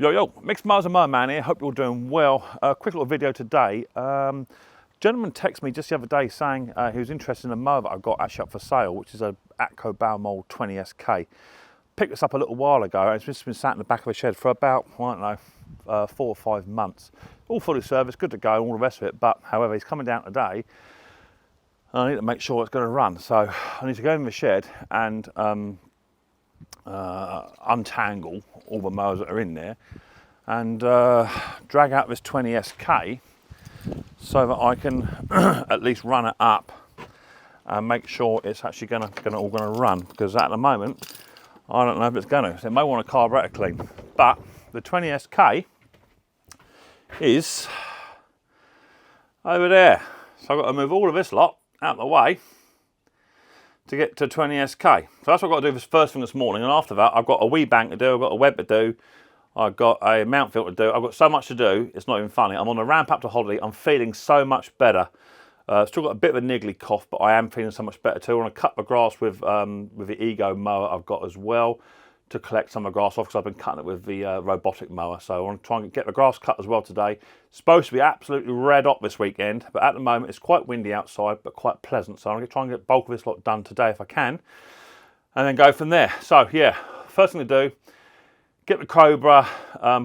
Yo, Micks Mowers and Mower Man here. Hope you're doing well. Quick little video today. Gentleman texted me just the other day saying he was interested in a mower that I've got actually up for sale, which is a Atco Balmoral 20sk. Picked this up a little while ago, and it's just been sat in the back of a shed for about, I don't know, 4 or 5 months. All fully serviced, good to go, all the rest of it. But however, he's coming down today, and I need to make sure it's going to run. So I need to go in the shed and untangle all the mowers that are in there and drag out this 20sk so that I can at least run it up and make sure it's actually all gonna run, because at the moment I don't know if it's gonna. So it may want a carburetor clean, but the 20sk is over there, so I've got to move all of this lot out of the way to get to 20sk. So that's what I've got to do this first thing this morning, and after that I've got a wee bank to do, I've got a web to do, I've got a mount filter to do, I've got so much to do, it's not even funny. I'm on the ramp up to holiday, I'm feeling so much better. Still got a bit of a niggly cough, but I am feeling so much better too. I want to cut the grass with the Ego mower I've got as well, to collect some of the grass off, because I've been cutting it with the robotic mower. So I want to try and get the grass cut as well today. It's supposed to be absolutely red hot this weekend, but at the moment it's quite windy outside, but quite pleasant. So I'm going to try and get bulk of this lot done today if I can, and then go from there. So yeah, first thing to do, get the Cobra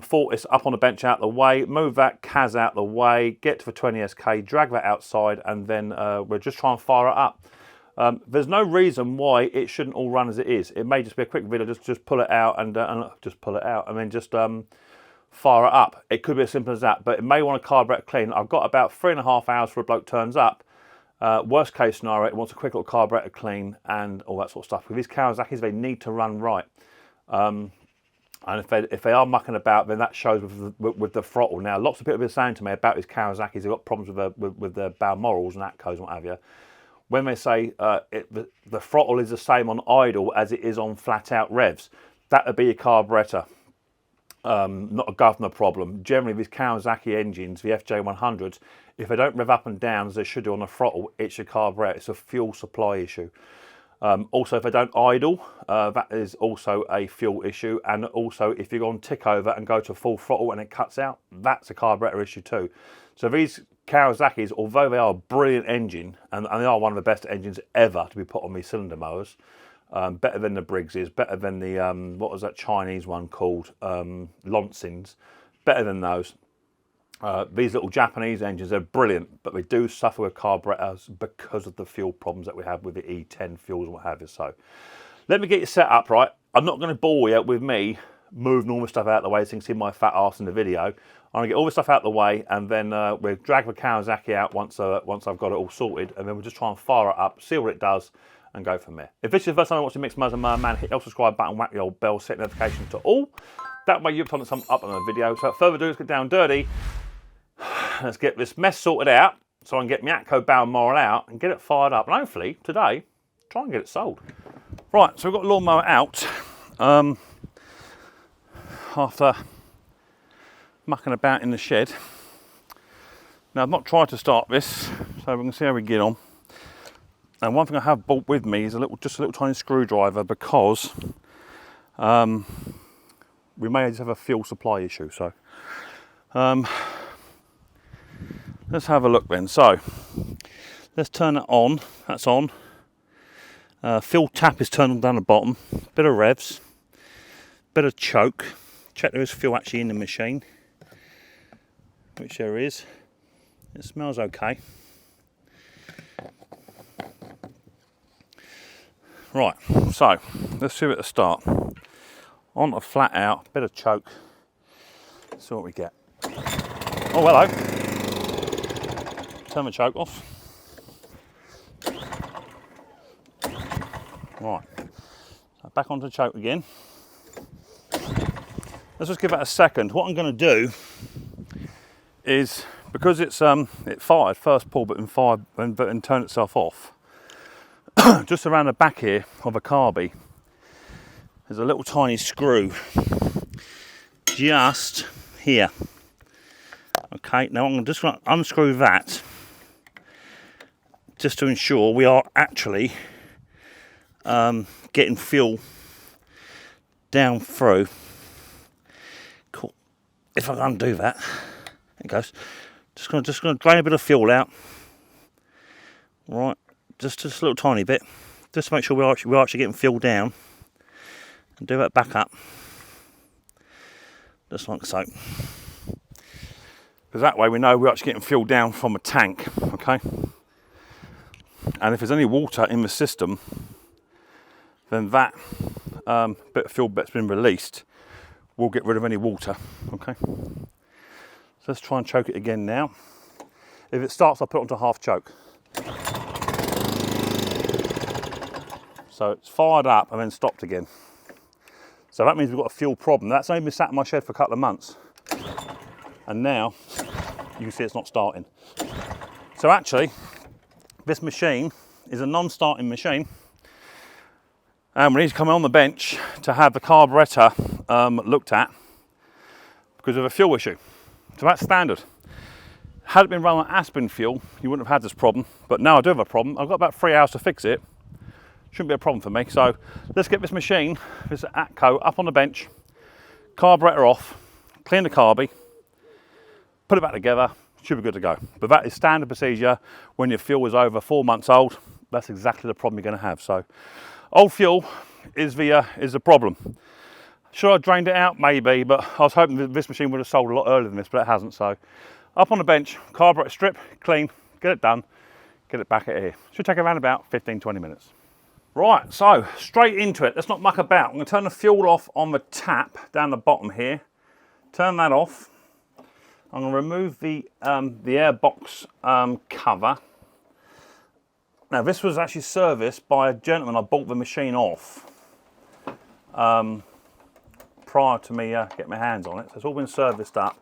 Fortis up on the bench out of the way, move that Kaz out of the way, get to the 20sk, drag that outside, and then we'll just try and fire it up. There's no reason why it shouldn't all run as it is. It may just be a quick video, just pull it out and just pull it out and then just fire it up. It could be as simple as that, but it may want a carburetor clean. I've got about 3.5 hours for a bloke turns up. Worst case scenario, it wants a quick little carburetor clean and all that sort of stuff. With these Kawasaki's, they need to run right. And if they are mucking about, then that shows with the throttle. Now, lots of people have been saying to me about these Kawasaki's, they've got problems with their Balmorals and Atcos and what have you. When they say the throttle is the same on idle as it is on flat out revs, that would be a carburetor, not a governor problem. Generally, these Kawasaki engines, the FJ100s, if they don't rev up and down as they should do on the throttle, it's your carburetor. It's a fuel supply issue. Also, if they don't idle, that is also a fuel issue. And also, if you go on tick over and go to full throttle and it cuts out, that's a carburetor issue too. So these Kawasaki's, although they are a brilliant engine, and they are one of the best engines ever to be put on these cylinder mowers, better than the Briggs's, better than the, what was that Chinese one called, Lonsins, better than those. These little Japanese engines are brilliant, but they do suffer with carburetors because of the fuel problems that we have with the E10 fuels and what have you. So let me get you set up right. I'm not going to bore you with me moving all the stuff out of the way so you can see my fat arse in the video. I'm going to get all the stuff out of the way, and then we'll drag the Kawasaki out once I've got it all sorted, and then we'll just try and fire it up, see what it does, and go from there. If this is the first time you're watching Micks Mowers and Mower Man, hit the subscribe button, whack the old bell, set notifications to all. That way you'll be something up on the video. So without further ado, let's get down dirty. Let's get this mess sorted out so I can get my Atco Balmoral out and get it fired up. And hopefully today, try and get it sold. Right, so we've got the lawnmower out after mucking about in the shed. Now, I've not tried to start this, so we can see how we get on. And one thing I have brought with me is just a little tiny screwdriver, because we may just have a fuel supply issue. So let's have a look then. So let's turn it on. That's on. Fuel tap is turned on down the bottom. Bit of revs, bit of choke. Check there is fuel actually in the machine, which there is. It smells okay. Right, so let's see at the start. On a flat out, bit of choke. See what we get. Oh, hello. Turn the choke off. Right, so back onto the choke again. Let's just give that a second. What I'm going to do is, because it fired first pull but then turned itself off, just around the back here of a carby, there's a little tiny screw just here. Okay, now I'm just going to unscrew that just to ensure we are actually getting fuel down through. if I can undo that. There it goes. Just gonna drain a bit of fuel out. Right, just a little tiny bit, just to make sure we're actually getting fuel down, and do that back up, just like so. Because that way we know we're actually getting fuel down from a tank, okay? And if there's any water in the system, then that bit of fuel that's been released will get rid of any water, okay? So let's try and choke it again now. If it starts, I'll put it onto half choke. So it's fired up and then stopped again. So that means we've got a fuel problem. That's only been sat in my shed for a couple of months. And now you can see it's not starting. So actually, this machine is a non-starting machine. And we need to come on the bench to have the carburetor looked at because of a fuel issue. So that's standard. Had it been run on aspirin fuel, you wouldn't have had this problem. But now I do have a problem. I've got about 3 hours to fix it. Shouldn't be a problem for me. So let's get this machine, this Atco, up on the bench, carburetor off, clean the carby, put it back together, should be good to go. But that is standard procedure when your fuel is over 4 months old. That's exactly the problem you're going to have. So old fuel is the problem. Should I have drained it out? Maybe, but I was hoping that this machine would have sold a lot earlier than this, but it hasn't. So up on the bench, carburetor strip, clean, get it done, get it back at here. Should take around about 15-20 minutes. Right, so straight into it. Let's not muck about. I'm going to turn the fuel off on the tap down the bottom here. Turn that off. I'm going to remove the air box cover. Now this was actually serviced by a gentleman I bought the machine off prior to me getting my hands on it. So it's all been serviced up.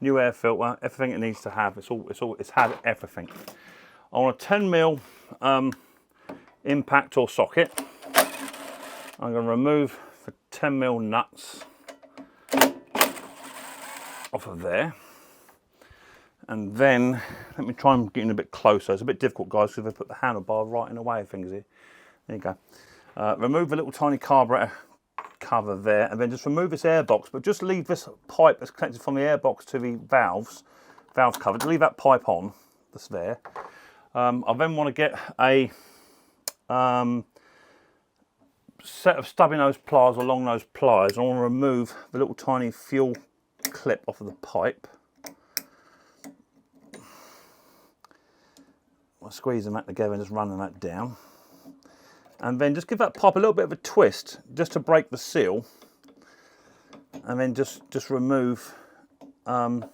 New air filter, everything it needs to have. It's had everything. I want a 10mm impact or socket. I'm going to remove the 10mm nuts off of there, and then let me try and get in a bit closer. It's a bit difficult, guys, because I put the handlebar right in the way of things here. There you go. Remove the little tiny carburetor cover there, and then just remove this air box, but just leave this pipe that's connected from the air box to the valve cover. Just leave that pipe on that's there. I then want to get a set of stubby nose pliers or long nose pliers. I want to remove the little tiny fuel clip off of the pipe. I'm squeezing that together and just running that down. And then just give that pipe a little bit of a twist just to break the seal. And then just remove that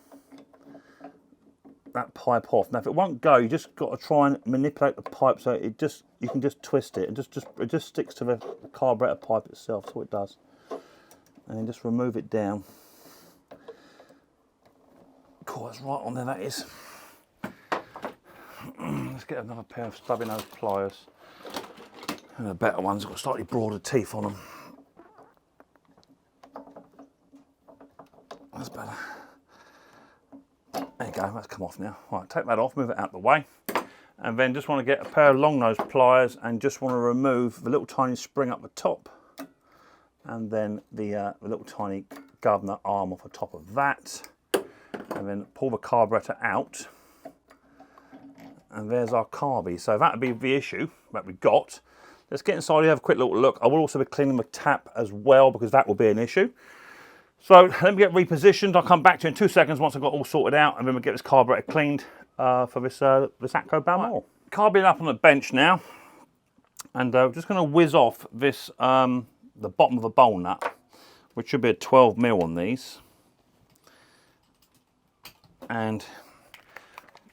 pipe off. Now if it won't go, you just got to try and manipulate the pipe so you can just twist it, and it just sticks to the carburetor pipe itself. That's what it does. And then just remove it down. Cool, that's right on there, that is. Let's get another pair of stubby nose pliers. And the better ones have got slightly broader teeth on them. That's better. There you go, that's come off now. Right, take that off, move it out the way. And then just want to get a pair of long nose pliers and just want to remove the little tiny spring up the top. And then the little tiny governor arm off the top of that. And then pull the carburetor out. And there's our carby. So that would be the issue that we've got. Let's get inside here, have a quick little look. I will also be cleaning the tap as well because that will be an issue. So let me get repositioned. I'll come back to you in 2 seconds once I've got all sorted out, and then we'll get this carburetor cleaned for this Atco Balmoral. Carby up on the bench now, and we're just going to whiz off this the bottom of the bowl nut, which should be a 12mm on these. And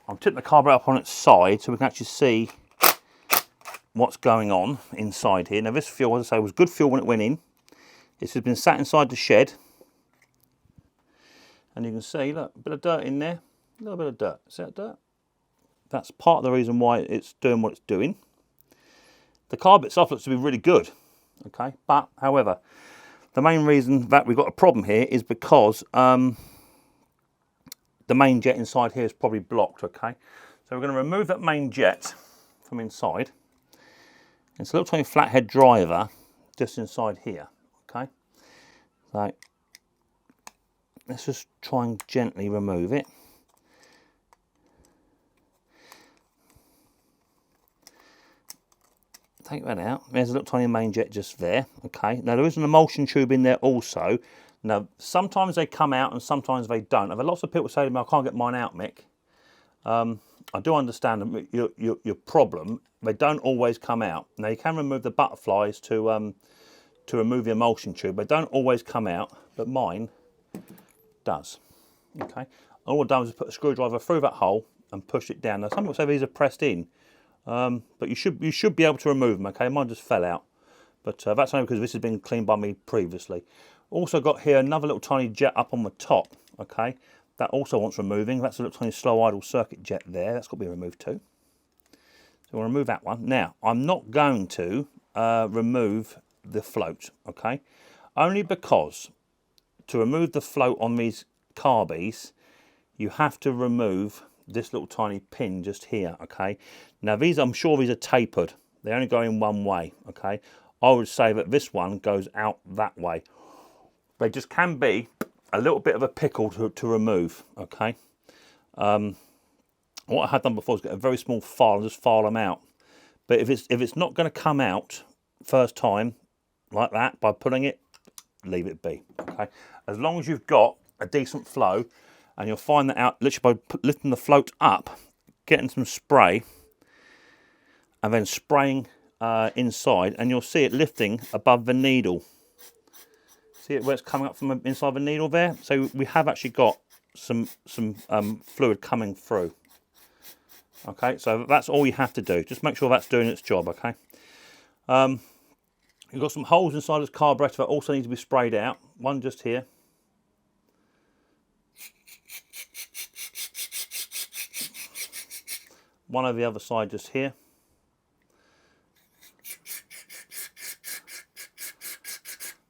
I'll tip the carburetor up on its side so we can actually see what's going on inside here. Now this fuel, as I say, was good fuel when it went in. This has been sat inside the shed. And you can see, look, a bit of dirt in there, a little bit of dirt. See that dirt? That's part of the reason why it's doing what it's doing. The carb itself looks to be really good, okay? But, however, the main reason that we've got a problem here is because the main jet inside here is probably blocked, okay? So we're going to remove that main jet from inside. It's a little tiny flathead driver just inside here, okay? So, let's just try and gently remove it. Take that out. There's a little tiny main jet just there. Okay. Now there is an emulsion tube in there also. Now sometimes they come out and sometimes they don't. I've had lots of people say to me, I can't get mine out, Mick. I do understand your problem. They don't always come out. Now you can remove the butterflies to remove the emulsion tube. They don't always come out, but mine does. Okay. All I've done is put a screwdriver through that hole and push it down. Now some people say these are pressed in. But you should be able to remove them, okay? Mine just fell out. But that's only because this has been cleaned by me previously. Also got here another little tiny jet up on the top, okay? That also wants removing. That's a little tiny slow idle circuit jet there. That's got to be removed too. So we'll remove that one. Now, I'm not going to remove the float, okay? Only because to remove the float on these carbies, you have to remove this little tiny pin just here, okay? Now these, I'm sure these are tapered. They only go in one way, okay? I would say that this one goes out that way. They just can be a little bit of a pickle to remove, okay? What I had done before is get a very small file and just file them out. But if it's not going to come out first time like that by pulling it, leave it be, okay? As long as you've got a decent flow, and you'll find that out literally by lifting the float up, getting some spray, and then spraying inside, and you'll see it lifting above the needle. See it where it's coming up from inside the needle there? So we have actually got some fluid coming through. Okay, so that's all you have to do. Just make sure that's doing its job, okay? You've got some holes inside this carburetor that also need to be sprayed out. One just here. One over the other side just here.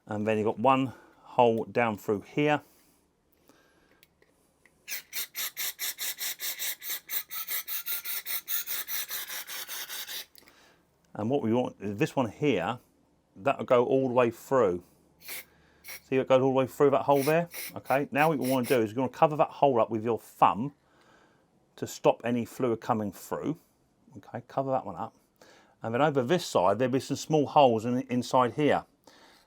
And then you've got one hole down through here. And what we want is this one here, that will go all the way through. See it goes all the way through that hole there? Okay, now what we want to do is you're going to cover that hole up with your thumb to stop any fluid coming through. Okay, cover that one up. And then over this side, there'll be some small holes inside here.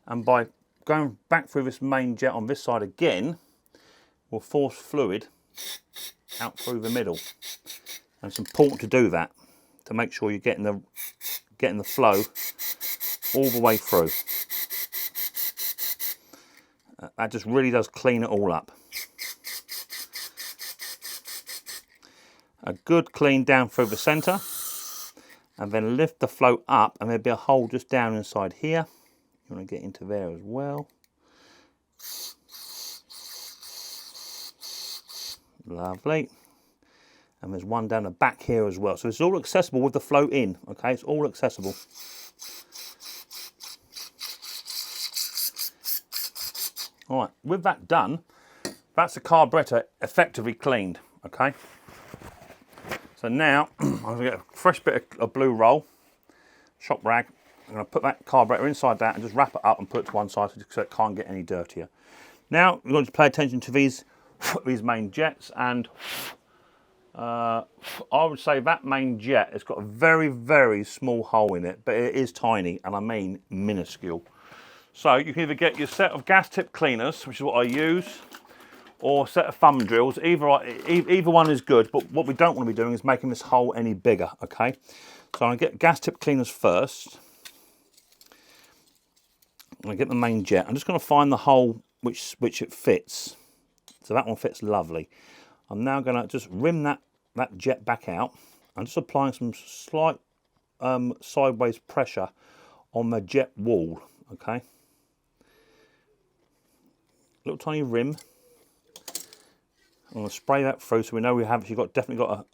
And by going back through this main jet on this side again, we'll force fluid out through the middle. And it's important to do that, to make sure you're getting the flow all the way through. That just really does clean it all up. A good clean down through the centre, and then lift the float up, and there'll be a hole just down inside here. You want to get into there as well. Lovely. And there's one down the back here as well. So it's all accessible with the float in, okay? It's all accessible. All right, with that done, that's the carburetor effectively cleaned, okay? So now, I'm going to get a fresh bit of blue roll, shop rag. I'm going to put that carburetor inside that and just wrap it up and put it to one side so it can't get any dirtier. Now, we're going to pay attention to these main jets, and I would say that main jet has got a very, very small hole in it, but it is tiny, and I mean minuscule. So you can either get your set of gas tip cleaners, which is what I use, or a set of thumb drills. Either one is good, but what we don't want to be doing is making this hole any bigger, okay? So I'm going to get gas tip cleaners first. I'm going to get the main jet. I'm just going to find the hole which it fits. So that one fits lovely. I'm now going to just rim that jet back out. I'm just applying some slight sideways pressure on the jet wall, okay? Little tiny rim. I'm going to spray that through so we know we have actually definitely got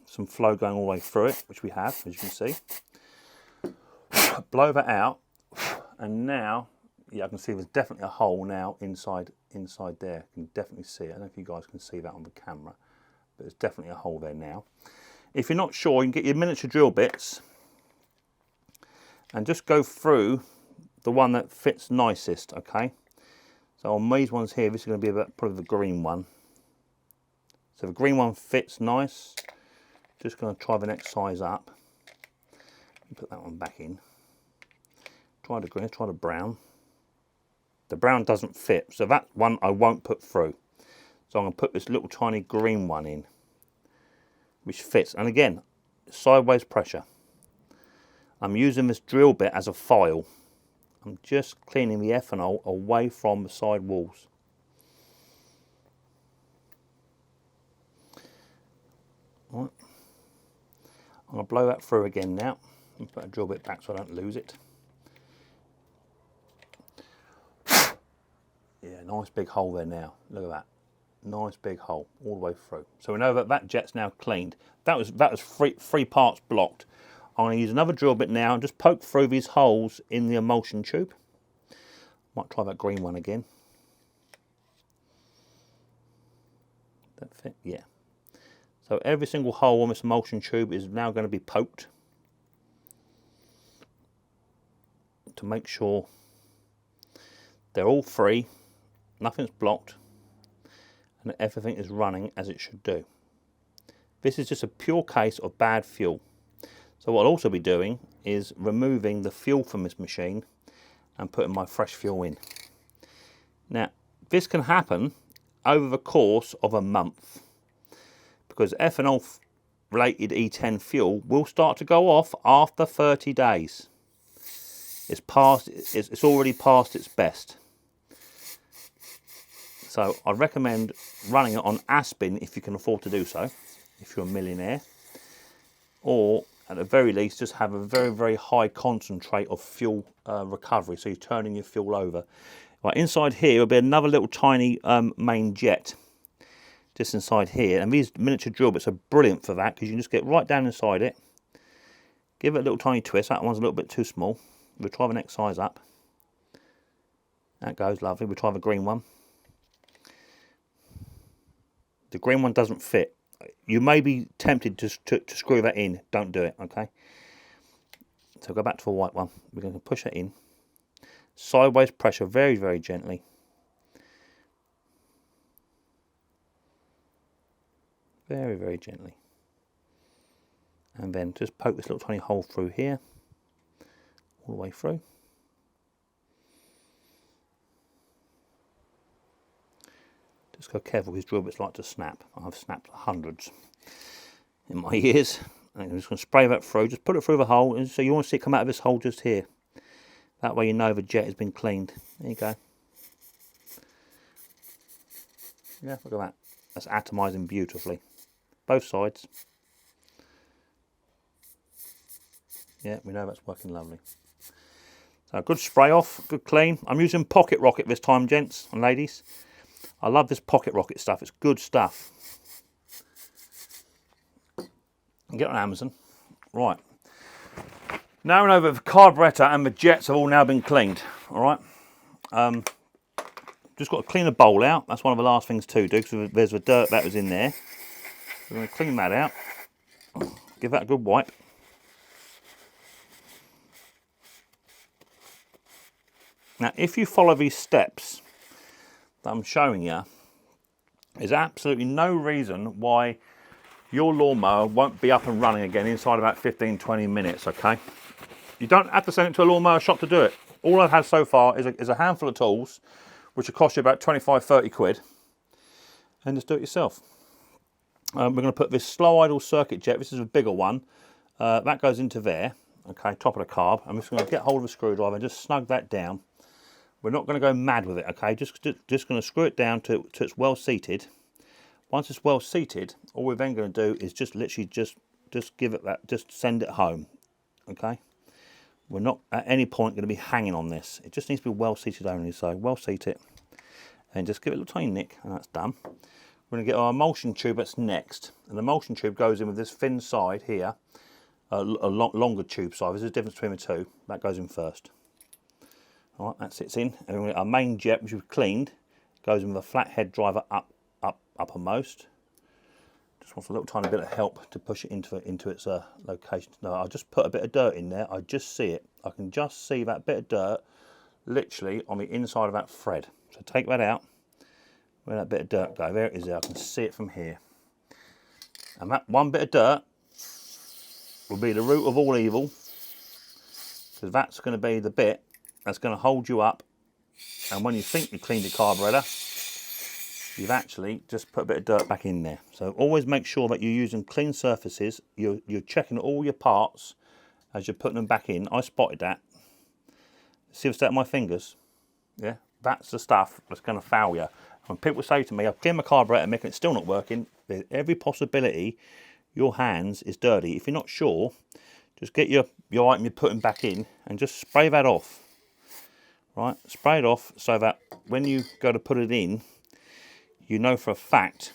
some flow going all the way through it, which we have, as you can see. Blow that out, and now, yeah, I can see there's definitely a hole now inside there. You can definitely see it. I don't know if you guys can see that on the camera, but there's definitely a hole there now. If you're not sure, you can get your miniature drill bits and just go through the one that fits nicest, okay? So on these ones here, this is going to be about probably the green one. So the green one fits nice. Just going to try the next size up. Put that one back in. Try the green, try the brown. The brown doesn't fit, so that one I won't put through. So I'm going to put this little tiny green one in, which fits. And again, sideways pressure. I'm using this drill bit as a file. I'm just cleaning the ethanol away from the side walls. Right. I'm going to blow that through again now. And put a drill bit back so I don't lose it. Yeah, nice big hole there now. Look at that. Nice big hole all the way through. So we know that that jet's now cleaned. That was three parts blocked. I'm going to use another drill bit now and just poke through these holes in the emulsion tube. Might try that green one again. That fit? Yeah. So every single hole on this emulsion tube is now going to be poked to make sure they're all free, nothing's blocked, and everything is running as it should do. This is just a pure case of bad fuel. So what I'll also be doing is removing the fuel from this machine and putting my fresh fuel in. Now, this can happen over the course of a month because ethanol related E10 fuel will start to go off after 30 days. It's already past its best. So I recommend running it on Aspin if you can afford to do so, if you're a millionaire, or at the very least just have a very, very high concentrate of fuel recovery, so you're turning your fuel over. Right, inside here will be another little tiny main jet, just inside here, and these miniature drill bits are brilliant for that because you can just get right down inside it, give it a little tiny twist. That one's a little bit too small. We'll try the next size up. That goes lovely. We'll try the green one. The green one doesn't fit. You may be tempted to screw that in. Don't do it, okay? So go back to the white one. We're going to push it in. Sideways pressure, very, very gently. Very, very gently. And then just poke this little tiny hole through here. All the way through. Just go careful because drill bits like to snap. I've snapped hundreds in my years. And I'm just going to spray that through. Just put it through the hole. And so you want to see it come out of this hole just here. That way you know the jet has been cleaned. There you go. Yeah, look at that. That's atomising beautifully. Both sides. Yeah, we know that's working lovely. So good spray off, good clean. I'm using Pocket Rocket this time, gents and ladies. I love this Pocket Rocket stuff. It's good stuff. You can get it on Amazon. Right. Now we're over the carburetor and the jets have all now been cleaned. All right. Just got to clean the bowl out. That's one of the last things to do because there's the dirt that was in there. We're going to clean that out. Give that a good wipe. Now, if you follow these steps that I'm showing you, there's absolutely no reason why your lawnmower won't be up and running again inside about 15-20 minutes, okay? You don't have to send it to a lawnmower shop to do it. All I've had so far is a handful of tools, which will cost you about 25-30 quid, and just do it yourself. We're going to put this slow idle circuit jet, this is a bigger one, that goes into there, okay, top of the carb. I'm just going to get hold of a screwdriver and just snug that down. We're not going to go mad with it, okay? Just going to screw it down to it's well seated. Once it's well seated, all we're then going to do is just literally just give it that, just send it home, okay? We're not at any point going to be hanging on this. It just needs to be well seated only, so well seat it and just give it a little tiny nick, and that's done. We're going to get our emulsion tube that's next, and the emulsion tube goes in with this thin side here, a longer tube side. There's a difference between the two. That goes in first. All right, that sits in, and our main jet, which we've cleaned, goes in with a flat head driver uppermost. Just wants a little tiny bit of help to push it into its location. No, I'll just put a bit of dirt in there. I just see it. I can just see that bit of dirt literally on the inside of that thread. So take that out. Where that bit of dirt go? There it is there. I can see it from here. And that one bit of dirt will be the root of all evil, because that's going to be the bit that's going to hold you up. And when you think you cleaned your carburetor, you've actually just put a bit of dirt back in there. So always make sure that you're using clean surfaces. You're checking all your parts as you're putting them back in. I spotted that. See what's that on my fingers? Yeah, that's the stuff that's going to foul you. When people say to me, I've cleaned my carburetor, Mick, and it's still not working, there's every possibility your hands is dirty. If you're not sure, just get your item you're putting back in and just spray that off. Right, spray it off so that when you go to put it in, you know for a fact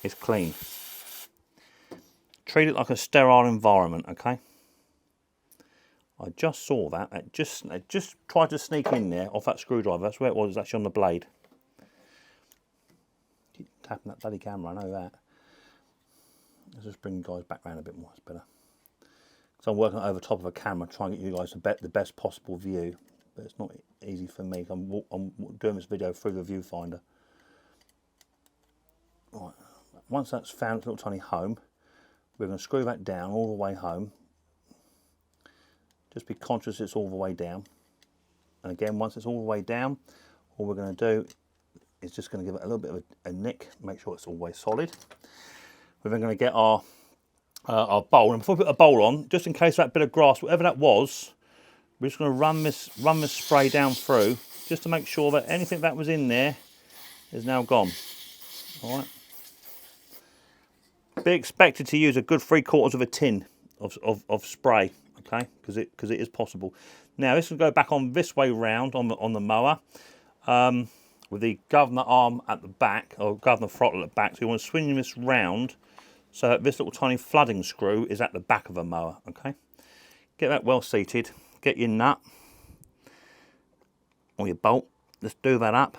it's clean. Treat it like a sterile environment, okay? I just saw that. It just tried to sneak in there off that screwdriver. That's where it was. It's actually on the blade. Keep tapping that bloody camera, I know that. Let's just bring you guys back around a bit more. It's better. So I'm working over top of a camera, trying to get you guys the best possible view. But it's not easy for me. I'm doing this video through the viewfinder. Right. Once that's found its little tiny home, we're going to screw that down all the way home. Just be conscious it's all the way down. And again, once it's all the way down, all we're going to do is just going to give it a little bit of a nick, make sure it's always solid. We're then going to get our bowl, and before we put a bowl on, just in case that bit of grass, whatever that was, we're just going to run this spray down through, just to make sure that anything that was in there is now gone. All right. Be expected to use a good 3/4 of a tin of spray. Okay, because it is possible. Now this will go back on this way round on the mower, with the governor arm at the back, or governor throttle at the back. So you want to swing this round so that this little tiny flooding screw is at the back of the mower. Okay, get that well seated. Get your nut or your bolt. Let's do that up.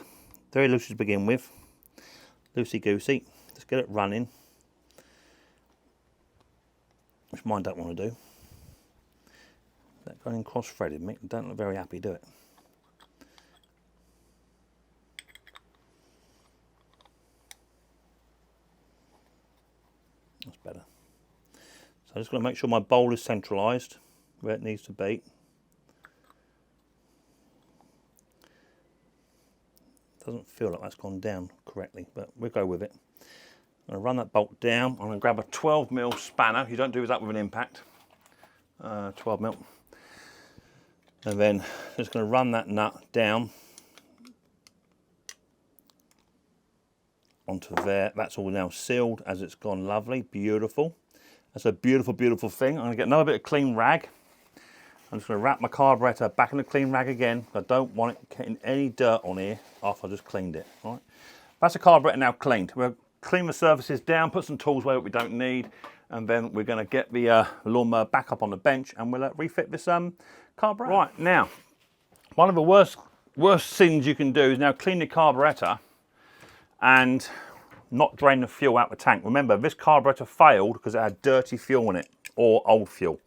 Very loose to begin with. Loosey goosey. Let's get it running, which mine don't want to do. That going in cross-threaded, Mick. Don't look very happy, do it? That's better. So I'm just going to make sure my bowl is centralised where it needs to be. Doesn't feel like that's gone down correctly, but we'll go with it. I'm going to run that bolt down. I'm going to grab a 12mm spanner. You don't do that with an impact. 12mm. And then just going to run that nut down onto there. That's all now sealed as it's gone. Lovely, beautiful. That's a beautiful, beautiful thing. I'm going to get another bit of clean rag. I'm just going to wrap my carburetor back in the clean rag again. I don't want it getting any dirt on here after I just cleaned it. All right. That's the carburetor now cleaned. We'll clean the surfaces down, put some tools where we don't need, and then we're going to get the lawnmower back up on the bench, and we'll refit this carburetor. Right, now, one of the worst things you can do is now clean the carburetor and not drain the fuel out the tank. Remember, this carburetor failed because it had dirty fuel in it, or old fuel.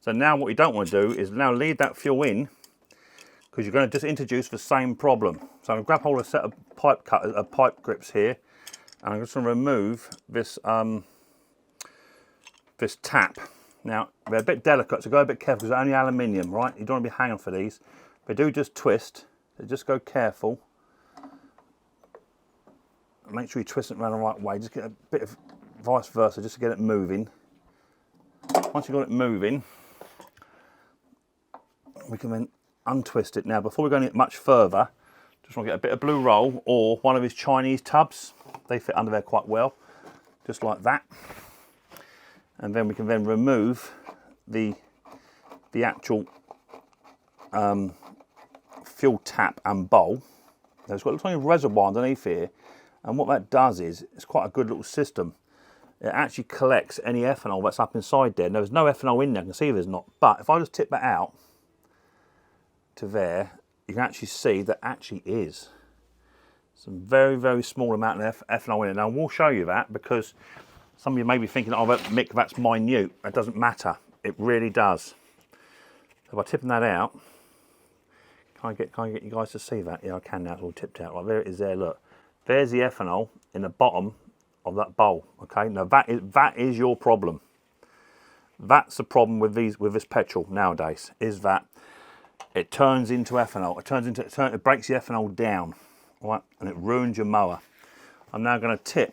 So now what you don't want to do is now leave that fuel in, because you're going to just introduce the same problem. So I'm going to grab hold of a set of pipe grips here, and I'm just going to remove this this tap. Now they're a bit delicate, so go a bit careful because they're only aluminium, right? You don't want to be hanging for these. They do just twist, so just go careful. Make sure you twist it around the right way. Just get a bit of vice versa, just to get it moving. Once you've got it moving, we can then untwist it. Now, before we go any much further, just want to get a bit of blue roll or one of his Chinese tubs. They fit under there quite well, just like that. And then we can then remove the actual fuel tap and bowl. There's got a little tiny reservoir underneath here, and what that does is, it's quite a good little system. It actually collects any ethanol that's up inside there. Now, there's no ethanol in there, I can see there's not, but if I just tip that out to there, you can actually see that actually is some very, very small amount of ethanol in it. Now, we'll show you that, because some of you may be thinking, oh, Mick, that's minute. That doesn't matter. It really does. So by tipping that out, can I get you guys to see that? Yeah, I can now. It's all tipped out. Right, there it is there, look. There's the ethanol in the bottom of that bowl, okay? Now that is your problem. That's the problem with this petrol nowadays, is that it turns into ethanol. It breaks the ethanol down, right? And it ruins your mower. I'm now going to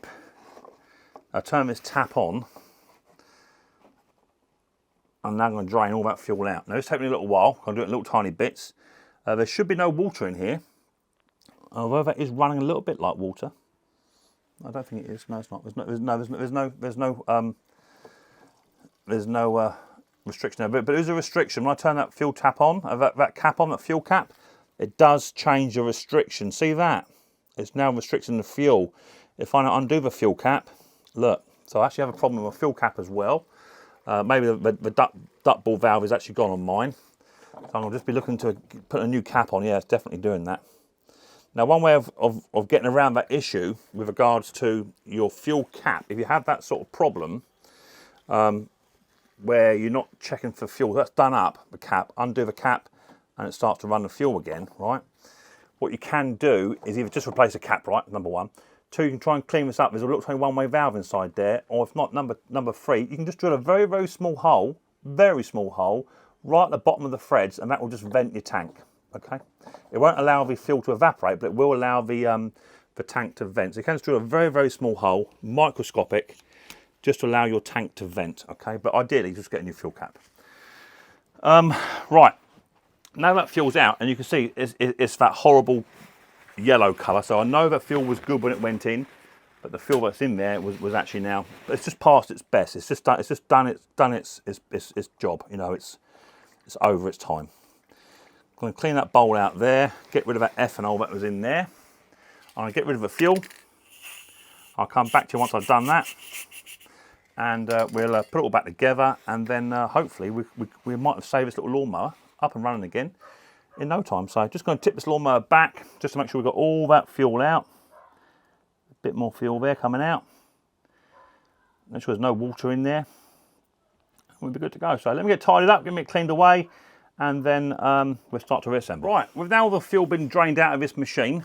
I'll turn this tap on. I'm now going to drain all that fuel out. Now it's taking me a little while. I'll do it in little tiny bits. There should be no water in here, although that is running a little bit like water. I don't think it is. No, it's not. There's no restriction there, but there is a restriction. When I turn that fuel tap on, that cap on, that fuel cap, it does change the restriction. See that? It's now restricting the fuel. If I undo the fuel cap, look. So I actually have a problem with my fuel cap as well. Maybe the duct ball valve is actually gone on mine. So I'll just be looking to put a new cap on. Yeah, it's definitely doing that. Now, one way of getting around that issue with regards to your fuel cap, if you have that sort of problem, where you're not checking for fuel, that's done up, the cap, undo the cap, and it starts to run the fuel again, right? What you can do is either just replace the cap, right, number one. Two, you can try and clean this up. There's a little tiny one-way valve inside there, or if not, number three, you can just drill a very, very small hole, right at the bottom of the threads, and that will just vent your tank, okay? It won't allow the fuel to evaporate, but it will allow the tank to vent. So you can just drill a very, very small hole, microscopic, just to allow your tank to vent, okay? But ideally, just get a new fuel cap. Right, now that fuel's out, and you can see it's that horrible yellow colour. So I know that fuel was good when it went in, but the fuel that's in there was actually now, it's just past its best. It's just done its job. You know, it's over its time. I'm going to clean that bowl out there, get rid of that ethanol that was in there. I'm going to get rid of the fuel. I'll come back to you once I've done that, and we'll put it all back together, and then hopefully we might have saved this little lawnmower up and running again in no time. So just going to tip this lawnmower back just to make sure we've got all that fuel out. A bit more fuel there coming out. Make sure there's no water in there. We'll be good to go. So let me get tidied up, get me cleaned away, and then we'll start to reassemble. Right, with now the fuel been drained out of this machine,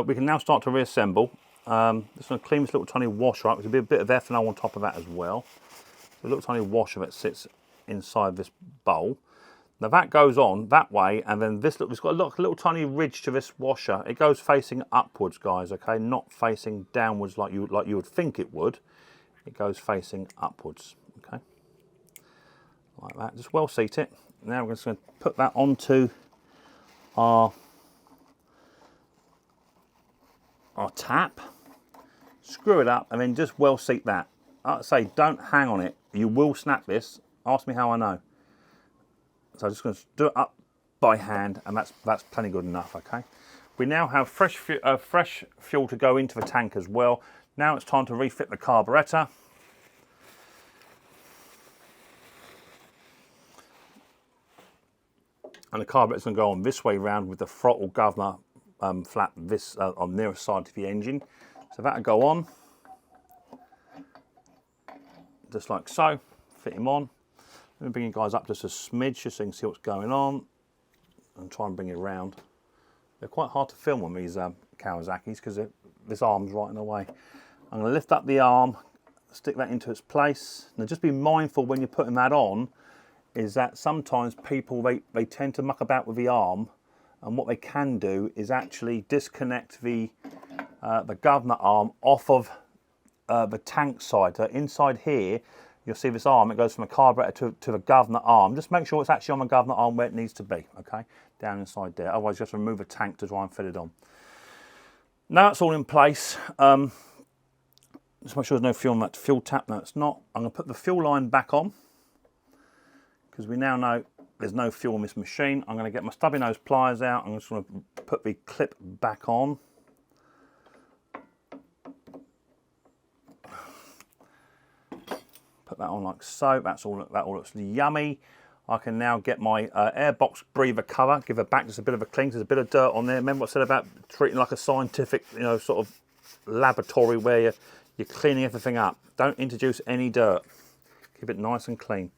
we can now start to reassemble. Just going to clean this little tiny washer up. There's a bit of ethanol on top of that as well. So a little tiny washer that sits inside this bowl. Now that goes on that way, and then it's got a little tiny ridge to this washer. It goes facing upwards, guys, okay? Not facing downwards like you would think it would. It goes facing upwards, okay? Like that, just well seat it. Now we're just going to put that onto our tap, screw it up, and then just well seat that. Like I say, don't hang on it. You will snap this. Ask me how I know. So I'm just going to do it up by hand, and that's plenty good enough, okay? We now have fresh fuel to go into the tank as well. Now it's time to refit the carburetor. And the carburetor's going to go on this way round with the throttle governor flap this on the nearest side to the engine. So that'll go on, just like so, fit him on. Let me bring you guys up just a smidge just so you can see what's going on, and try and bring it around. They're quite hard to film on these Kawasaki's because this arm's right in the way. I'm going to lift up the arm, stick that into its place. Now just be mindful when you're putting that on, is that sometimes people, they tend to muck about with the arm, and what they can do is actually disconnect the governor arm off of the tank side. So inside here, you'll see this arm, it goes from the carburetor to the governor arm. Just make sure it's actually on the governor arm where it needs to be, okay? Down inside there. Otherwise, you have to remove the tank to try and fit it on. Now it's all in place. Just make sure there's no fuel on that fuel tap. No, it's not. I'm going to put the fuel line back on, because we now know there's no fuel in this machine. I'm going to get my stubby nose pliers out. I'm just going to put the clip back on. Put that on like so. That all looks yummy. I can now get my airbox breather cover, give it back just a bit of a clean. There's a bit of dirt on there. Remember what I said about treating like a scientific, you know, sort of laboratory where you're cleaning everything up. Don't introduce any dirt. Keep it nice and clean.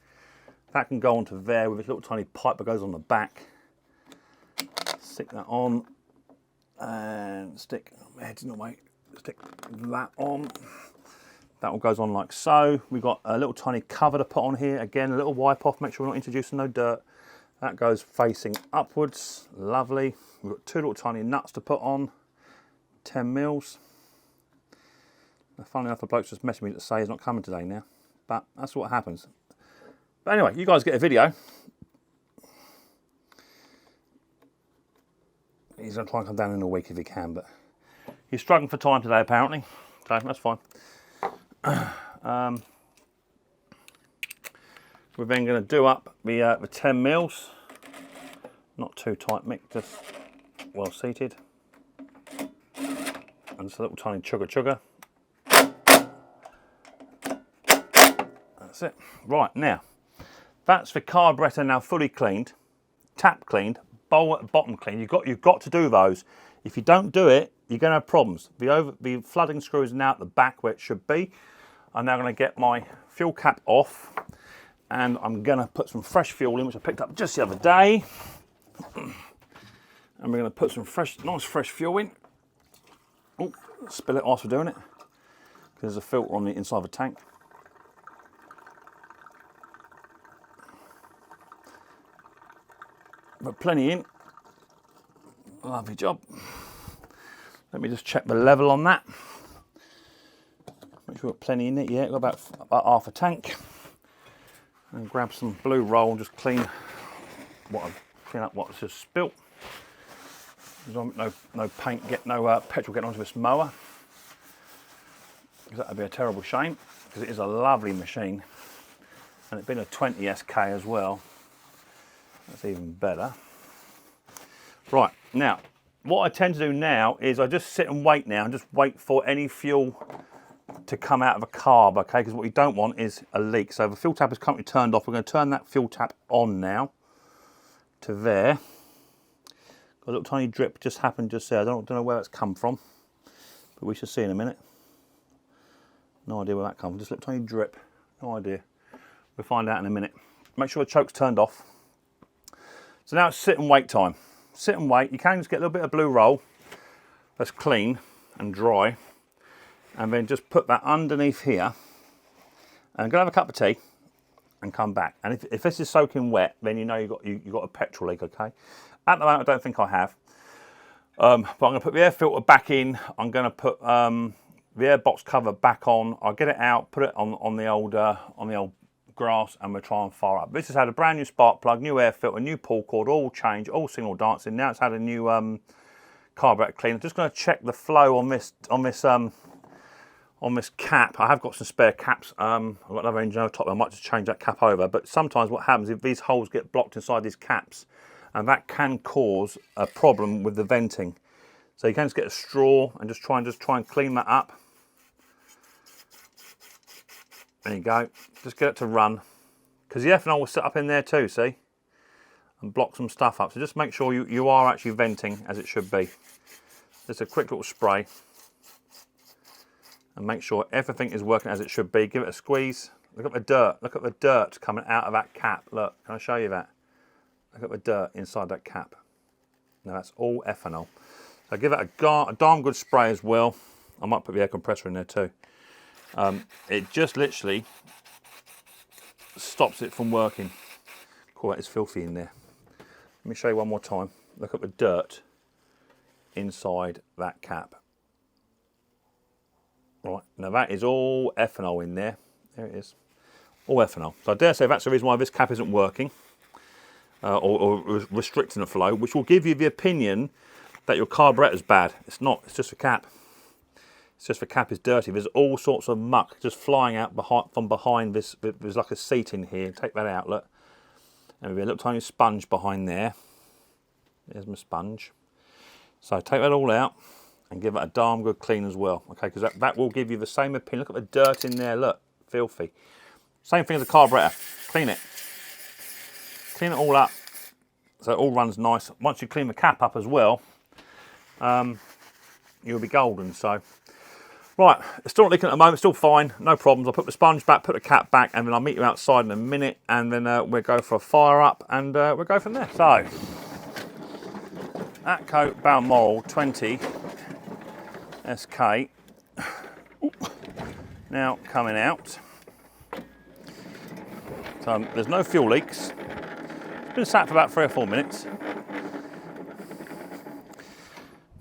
That can go onto there with this little tiny pipe that goes on the back. Stick that on and stick, my head's in the way, stick that on. That all goes on like so. We've got a little tiny cover to put on here. Again, a little wipe off, make sure we're not introducing no dirt. That goes facing upwards, lovely. We've got two little tiny nuts to put on, 10 mils. Now, funnily enough, the bloke's just messaged me to say he's not coming today now, but that's what happens. But anyway, you guys get a video. He's going to try and come down in a week if he can, but he's struggling for time today apparently, so that's fine. We're then going to do up the 10 mils, not too tight, Mick, just well seated, and just a little tiny chugger. That's it. Right, now that's the carburetor now fully cleaned, tap cleaned, bowl at the bottom cleaned. You've got to do those. If you don't do it, you're going to have problems. The flooding screw is now at the back where it should be. I'm now going to get my fuel cap off, and I'm going to put some fresh fuel in, which I picked up just the other day. And we're going to put some nice fresh fuel in. Oh, spill it whilst we're doing it, because there's a filter on the inside of the tank. But plenty in. Lovely job. Let me just check the level on that. Make sure we've got plenty in it. Yeah, got about half a tank. And grab some blue roll and just clean up what's just spilt. There's no paint, petrol getting onto this mower. Because that would be a terrible shame, because it is a lovely machine. And it's been a 20sk as well. That's even better. Right, now, what I tend to do now is I just sit and wait now, and just wait for any fuel to come out of a carb, okay? Because what you don't want is a leak. So the fuel tap is currently turned off. We're going to turn that fuel tap on now to there. Got a little tiny drip just happened just there. I don't know where that's come from, but we shall see in a minute. No idea where that comes from. Just a little tiny drip. No idea. We'll find out in a minute. Make sure the choke's turned off. So now it's sit and wait time. Sit and wait. You can just get a little bit of blue roll that's clean and dry, and then just put that underneath here, and go have a cup of tea and come back. And if this is soaking wet, then you know you've got a petrol leak, okay? At the moment, I don't think I have. But I'm going to put the air filter back in. I'm going to put the air box cover back on. I'll get it out, put it on the old grass, and we'll try and fire up. This has had a brand new spark plug, new air filter, new pull cord, all change, all signal dancing. Now it's had a new carburetor clean. I'm just going to check the flow on this cap. I have got some spare caps. I've got another engine over top. I might just change that cap over. But sometimes what happens if these holes get blocked inside these caps, and that can cause a problem with the venting. So you can just get a straw and just try and clean that up. There you go. Just get it to run, because the ethanol will sit up in there too, see, and block some stuff up. So just make sure you are actually venting as it should be. Just a quick little spray, and make sure everything is working as it should be. Give it a squeeze. Look at the dirt. Look at the dirt coming out of that cap. Look, can I show you that? Look at the dirt inside that cap. Now that's all ethanol. So give it a darn good spray as well. I might put the air compressor in there too. It just literally stops it from working. Cool, that is filthy in there. Let me show you one more time. Look at the dirt inside that cap. Right, now that is all ethanol in there. There it is, all ethanol. So I dare say that's the reason why this cap isn't working, or restricting the flow, which will give you the opinion that your carburetor is bad. It's not, it's just a cap. It's just the cap is dirty. There's all sorts of muck just flying out from behind this. There's like a seat in here. Take that out, look. And there'll be a little tiny sponge behind there. There's my sponge. So take that all out and give it a darn good clean as well. Okay, because that will give you the same opinion. Look at the dirt in there, look, filthy. Same thing as the carburetor. Clean it. Clean it all up so it all runs nice. Once you clean the cap up as well, you'll be golden. So Right, it's still not leaking at the moment, still fine, no problems. I'll put the sponge back, put the cap back, and then I'll meet you outside in a minute, and then we'll go for a fire up, and we'll go from there. So, Atco Balmoral 20sk, now coming out. So there's no fuel leaks. It's been sat for about 3 or 4 minutes.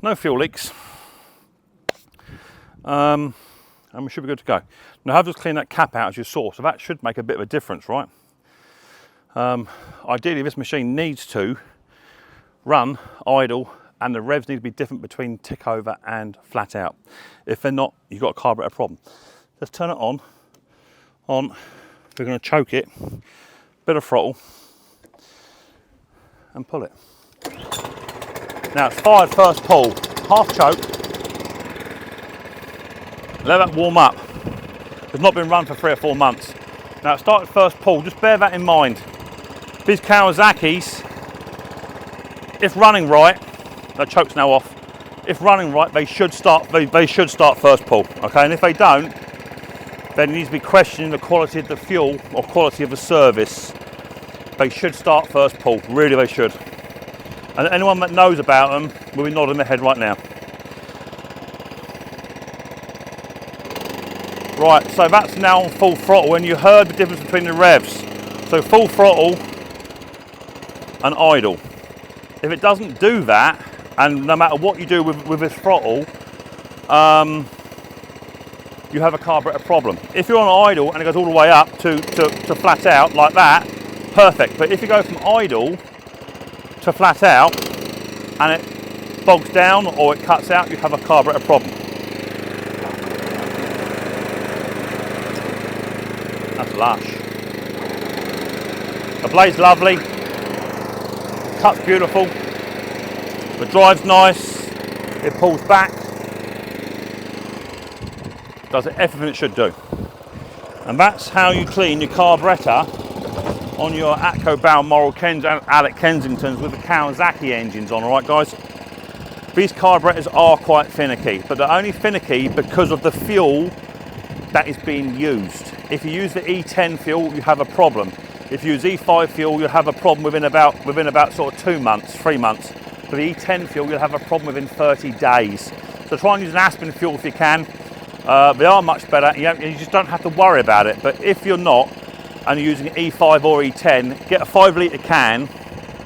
No fuel leaks. And we should be good to go. Now I've just cleaned that cap out as you saw, so that should make a bit of a difference, right? Ideally this machine needs to run, idle, and the revs need to be different between tick over and flat out. If they're not, you've got a carburetor problem. Let's turn it on. We're going to choke it, bit of throttle, and pull it. Now it's fired first pull, half choke. Let that warm up. It's not been run for 3 or 4 months. Now it started first pull, just bear that in mind. These Kawasaki's, if running right, that choke's now off. If running right, they should start first pull, okay? And if they don't, then you need to be questioning the quality of the fuel or quality of the service. They should start first pull, really they should. And anyone that knows about them will be nodding their head right now. Right, so that's now on full throttle, and you heard the difference between the revs. So full throttle and idle. If it doesn't do that, and no matter what you do with this throttle, you have a carburetor problem. If you're on idle and it goes all the way up to flat out like that, perfect. But if you go from idle to flat out and it bogs down or it cuts out, you have a carburetor problem. That's lush. The blade's lovely, the cut's beautiful, the drive's nice, it pulls back, does everything it should do. And that's how you clean your carburetor on your Atco Balmoral Alec Kensingtons with the Kawasaki engines on, alright guys? These carburetors are quite finicky, but they're only finicky because of the fuel that is being used. If you use the E10 fuel, you have a problem. If you use E5 fuel, you'll have a problem within about sort of 2 months, 3 months. For the E10 fuel, you'll have a problem within 30 days. So try and use an Aspen fuel if you can. They are much better, you just don't have to worry about it. But if you're not, and you're using E5 or E10, get a 5 litre can,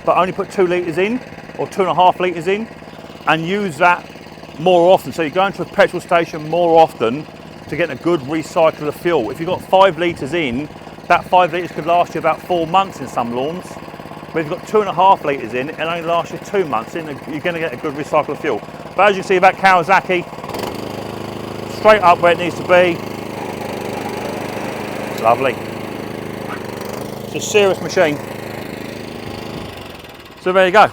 but only put 2 litres in, or 2.5 litres in, and use that more often. So you're going to a petrol station more often to get a good recycle of fuel. If you've got 5 litres in, that 5 litres could last you about 4 months in some lawns. But if you've got 2.5 litres in, it only lasts you 2 months in, you're going to get a good recycle of fuel. But as you can see, that Kawasaki, straight up where it needs to be. It's lovely. It's a serious machine. So there you go.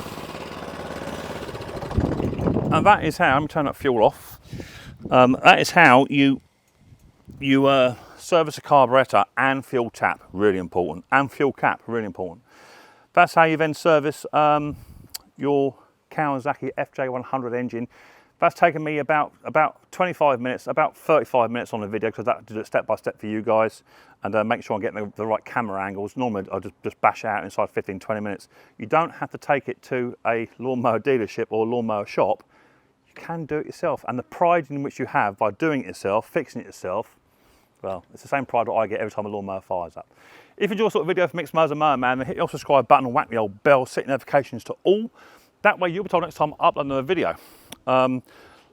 And that is how, let me turn that fuel off. That is how you service a carburetor and fuel tap, really important, and fuel cap, really important. That's how you then service your Kawasaki FJ100 engine. That's taken me about 25 minutes, about 35 minutes on the video, because that did it step by step for you guys, and make sure I'm getting the right camera angles. Normally I'll just bash it out inside 15-20 minutes. You don't have to take it to a lawnmower dealership or lawnmower shop. You can do it yourself, and the pride in which you have by doing it yourself, fixing it yourself, well, it's the same pride that I get every time a lawnmower fires up. If you enjoy this sort of video from Micks Mowers and Mower Man, then hit the subscribe button and whack the old bell, set notifications to all. That way you'll be told next time I upload another video.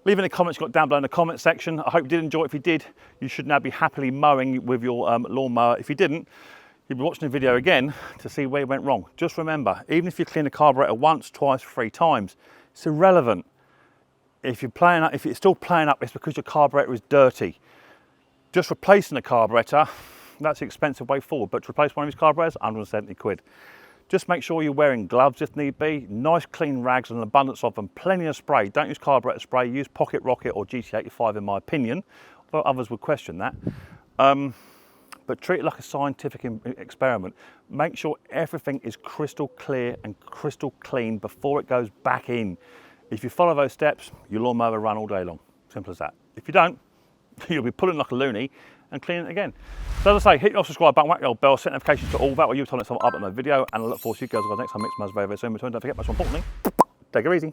Leave any comments you've got down below in the comment section. I hope you did enjoy it. If you did, you should now be happily mowing with your lawnmower. If you didn't, you'll be watching the video again to see where you went wrong. Just remember, even if you clean the carburetor once, twice, 3 times, it's irrelevant. If it's still playing up, it's because your carburetor is dirty. Just replacing the carburetor, that's the expensive way forward, but to replace one of these carburetors, 170 quid. Just make sure you're wearing gloves if need be, nice clean rags and an abundance of them, plenty of spray. Don't use carburetor spray, use Pocket Rocket or GT85 in my opinion, although others would question that. But treat it like a scientific experiment. Make sure everything is crystal clear and crystal clean before it goes back in. If you follow those steps, your lawnmower will run all day long. Simple as that. If you don't, you'll be pulling like a loony and cleaning it again. So as I say, hit your subscribe button, whack your bell, set notifications to all that, or you've told us to upload my video, and I look forward to you guys next time. Micks Mowers very, very soon. Don't forget, most importantly, take it easy.